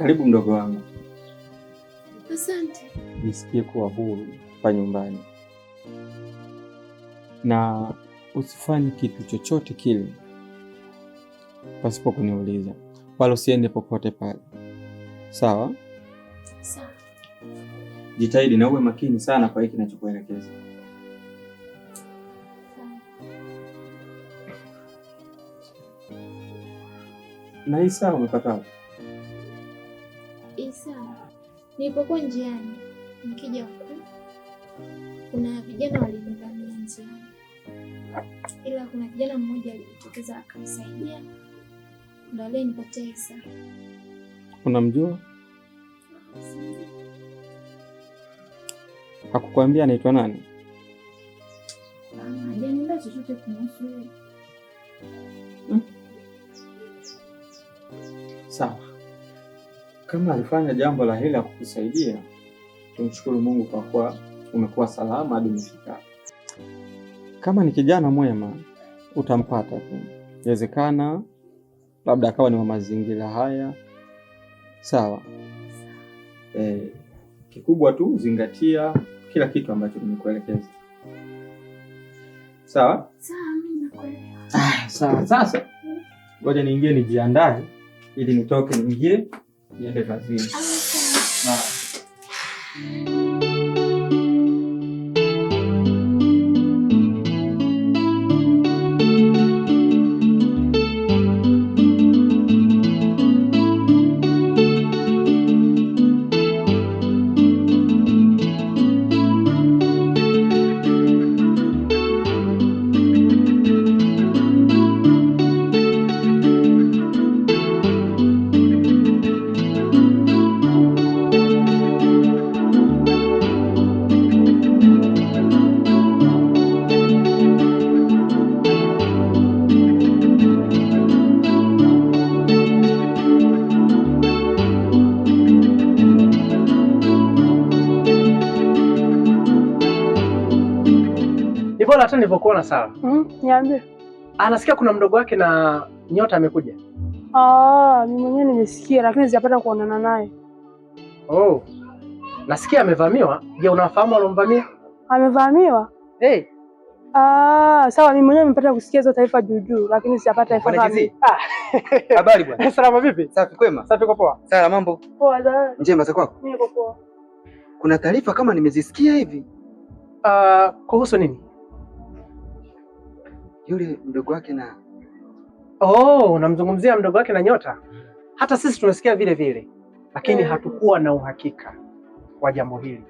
Karibu mdogo wangu. Asante. Jisikie kuwa huru hapa nyumbani, na usifanye kitu chochote kile pasipo kuniuliza, wala usiende popote pale, sawa? Sawa. Jitahidi na uwe makini sana kwa hiki ninachokuelekeza. Na Isa umepata wapi? Isa, nilipokuwa njiani nikija huku, kuna vijana walinivamia njiani, ila kuna kijana mmoja alijitokeza akanisaidia, ndo aliyenipatia Isa. Unamjua? Hakukwambia anaitwa nani? Hajaniambia chochote kumhusu yeye. Sawa. Kama alifanya jambo la hila kukusaidia, tumshukuru Mungu kwa kuwa umekuwa salama hadi umefika. Kama ni kijana mwema, utampata tu. Inawezekana labda akawa ni wa mazingira haya. Sawa. Kikubwa tu zingatia kila kitu ambacho nimekuelekeza. Sawa? Sawa, mimi nakuelewa. Sawa. Sasa ngoja niingie nijiandae ili nitoke niingie niende kazini. Bora hata nilivyokuona sawa. Niambie. Anasikia kuna mdogo wake na Nyota amekuja. Mimi mwenyewe nimesikia lakini sijapata kuonana naye. Oh. Nasikia amevamiwa. Je, unafahamu alomvamia? Amevamiwa? Sawa, mimi mwenyewe nimepata kusikia hizo taarifa juu lakini sijapata taarifa kamili. Habari bwana. Salama vipi? Safi kwema. Safi kwa poa. Sawa mambo. Poa za. Njema za kwako? Mimi niko poa. Kuna taarifa kama nimezisikia hivi. Kuhusu nini? Yule mdogo wake na unamzungumzia mdogo wake na Nyota. Hata sisi tunasikia vile vile. Lakini hatukuwa na uhakika wa jambo hili.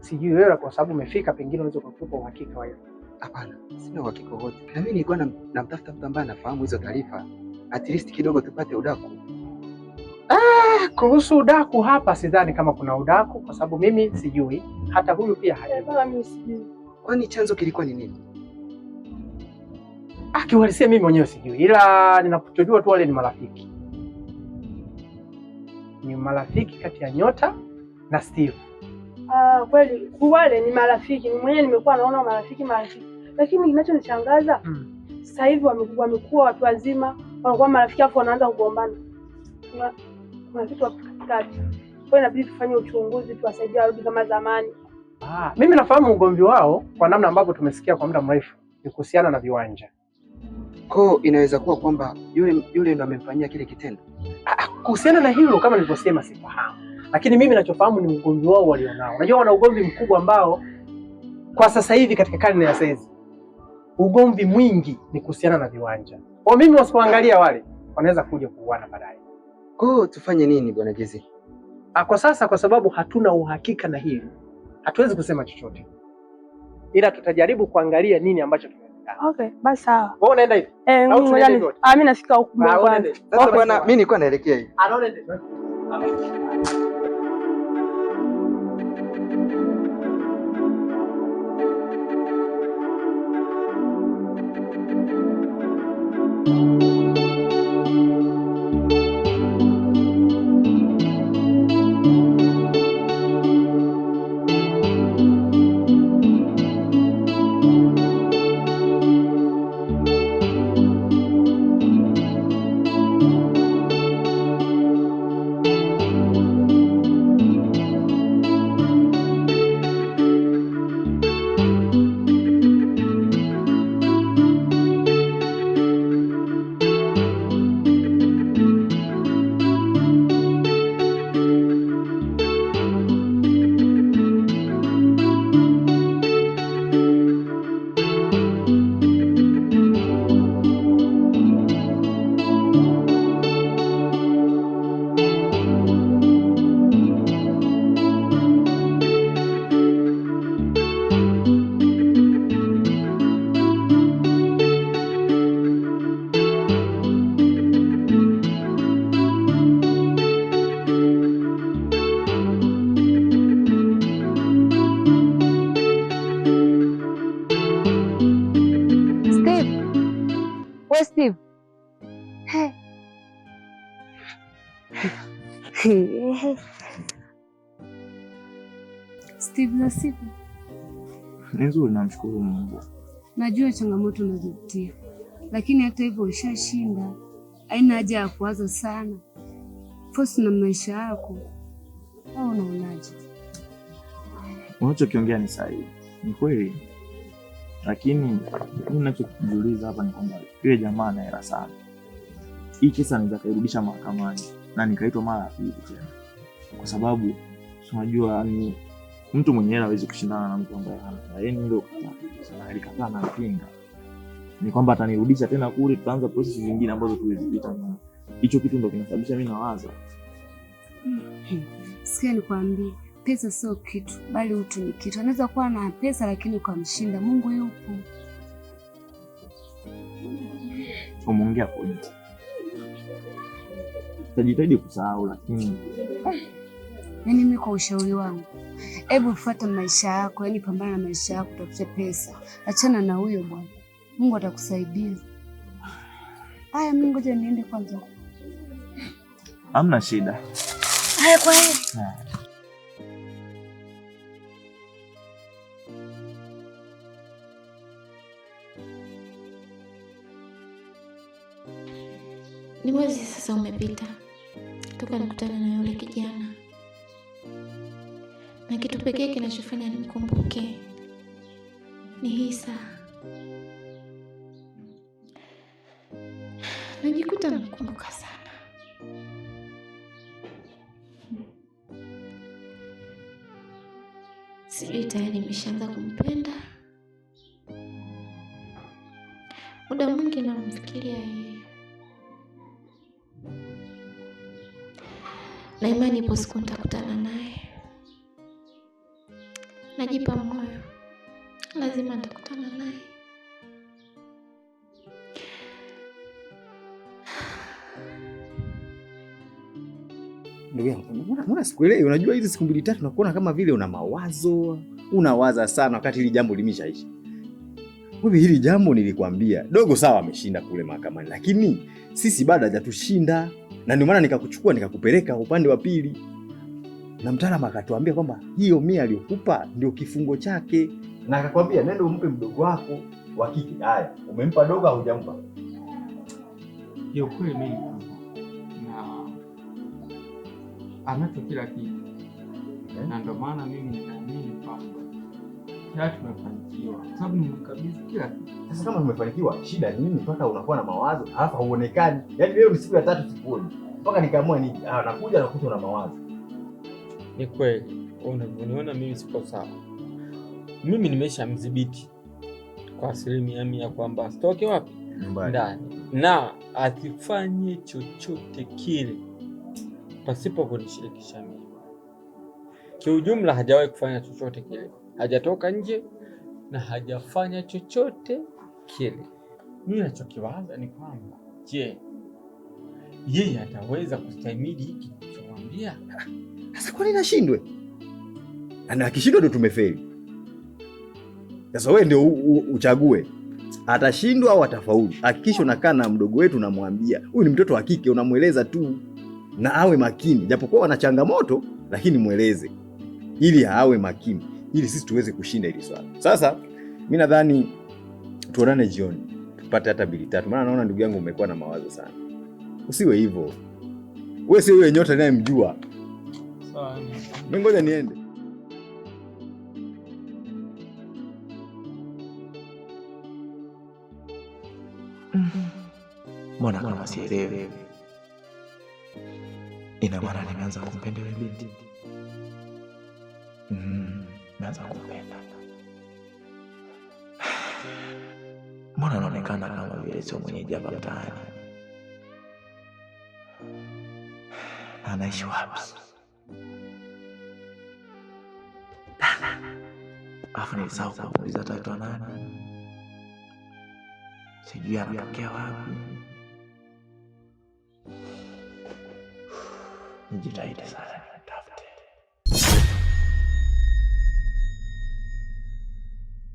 Sijui wewe kwa sababu umefika pengine unaweza kutupa uhakika wa hilo. Hapana, sina uhakika wote. Na mimi nilikuwa namtafuta mtu ambaye anafahamu hizo taarifa. At least kidogo tupate udaku. Kuhusu udaku hapa sidhani kama kuna udaku kwa sababu mimi sijui. Hata huyu pia hajui. Mimi sijui. Kwani chanzo kilikuwa ni nini? Kiuhalisia mimi mwenyewe sijui. Ila ninachojua tu wale ni marafiki. Ni marafiki kati ya Nyota na Steve. Kweli wale ni marafiki. Mimi mwenyewe nimekuwa naona marafiki. Lakini kinachonishangaza sasa hivi wamekuwa watu wazima, wanakuwa marafiki afu wanaanza kugombana. Kuna kitu hapo katikati. Kwa hiyo inabidi tufanye uchunguzi tuwasaidie warudi kama zamani. Mimi nafahamu ugomvi wao kwa namna ambavyo tumesikia kwa muda mrefu ni kuhusiana na viwanja. Kwa inaweza kuwa kwamba yule ndo amemfanyia kile kitendo. Kuhusiana na hilo kama nilivyosema sifahamu. Lakini mimi ninachofahamu ni ugomvi wao walionao. Unajua wana ugomvi mkubwa ambao kwa sasa hivi katika karne ya sasa ugomvi mwingi ni kuhusiana na viwanja. Kwa mimi wasipoangalia wale wanaweza kuja kuuana baadaye. Kwa tufanye nini bwana Jesse? Kwa sasa kwa sababu hatuna uhakika na hili. Hatuwezi kusema chochote. Ila tutajaribu kuangalia nini ambacho kinawezekana. Okay, basi sawa. Wewe unaenda hivi? Mimi nafika huko kwanza. Sasa bwana mimi nilikuwa naelekea hivi. Anaenda. We Steve. Steve, na siku ni nzuri, namshukuru Mungu. Najua changamoto unazopitia, lakini hata hivyo ushashinda. Haina haja ya kuwaza sana. Fosi na maisha yako. Au unaonaje? Unachokiongea ni sahihi, ni kweli, lakini mimi ninachokujiuliza hapa ni kwamba yule jamaa ana hela sana. Hii kesa anaweza kairudisha mahakamani na nikaitwa mara ya pili tena, kwa sababu unajua ni mtu mwenye hela hawezi kushindana na mtu ambaye hana hela. Yaani ndio alikataa na pinga, ni kwamba atanirudisha tena kule, tutaanza process nyingine ambazo tulizipita. Hicho kitu ndio kinasababisha mimi nawaza. Sikia nikwambie, pesa sio kitu, bali utu ni kitu. Anaweza kuwa na pesa lakini ukamshinda. Mungu yupo. Umeongea point. Tajitahidi kusahau, lakini yaani mimi kwa ushauri wangu, hebu fuata maisha yako, yaani pambana na maisha yako, utapata pesa. Achana na huyo bwana. Mungu atakusaidia. Haya, mimi ngoja niende kwanza. Hamna shida. Haya, kwa hiyo. Ni mwezi sasa umepita toka nikutana na yule kijana, na kitu pekee kinachofanya nimkumbuke ni hii saa. Najikuta namkumbuka sana. Sijui tayari nimeshaanza kumpenda. Muda mwingi namfikiria yeye, na imani ipo siku nitakutana naye. Najipa moyo, lazima nitakutana naye. Ndugu yangu, mbona sikuelewi? Unajua hizi siku 2-3 nakuona kama vile una mawazo, unawaza sana wakati hili jambo limeshaisha. Wewe hili jambo nilikwambia, dogo sawa ameshinda kule mahakamani, lakini sisi bado hajatushinda. Na ndio maana nikakuchukua nikakupeleka upande wa pili. Na mtaalamu akatuambia kwamba hiyo 100 aliyokupa ndio kifungo chake. Na akakwambia nenda umpe mdogo wako wa kike. Haya, umempa dogo au hujampa? Hiyo kweli mimi na anacho kila kitu. Na ndio maana mimi ninaamini kwamba tumefanikiwa, kwa sababu nimekabidhi kila kitu. Sasa kama tumefanikiwa, shida ni nini mpaka unakuwa na mawazo halafu huonekani? Yaani leo ni siku ya 3 sikuoni. Mpaka nikaamua nakuja nakuta una mawazo. Ni kweli, unaona mimi siko sawa. Mimi nimeshamdhibiti kwa 100% kwamba sitoke wapi? Ndani. Na asifanye chochote kile pasipo kunishirikisha mimi. Kiujumla hajawahi kufanya chochote kile. Hajatoka nje na hajafanya chochote kile. Mimi nachokiwaza ni kwamba je, yeye ataweza kustahimili hiki nilichomwambia? Sasa kwa nini ashindwe? Na akishindwa ndio tumefeli. Sasa wewe ndio uchague. Atashindwa au atafaulu. Hakikisha unakaa na mdogo wetu unamwambia, huyu ni mtoto wa kike, unamueleza tu na awe makini. Japokuwa ana changamoto lakini mueleze ili awe makini, ili sisi tuweze kushinda hili swala. Sasa mimi nadhani tuonane jioni, tupate hata 2-3. Maana naona ndugu yangu umekuwa na mawazo sana. Usiwe hivyo. Wewe sio yule nyota ninayemjua. Sawa. Mimi ngoja niende. Mbona kama sielewi? Ina maana nimeanza kumpenda yule binti. Naanza kumpenda. Mbona anaonekana kama vile sio mwenyeji hapa mtaani? Anaishi wapi? Afu nilisahau kumuuliza ataitwa nani. Sijui anatokea wapi. Nijitahidi sana.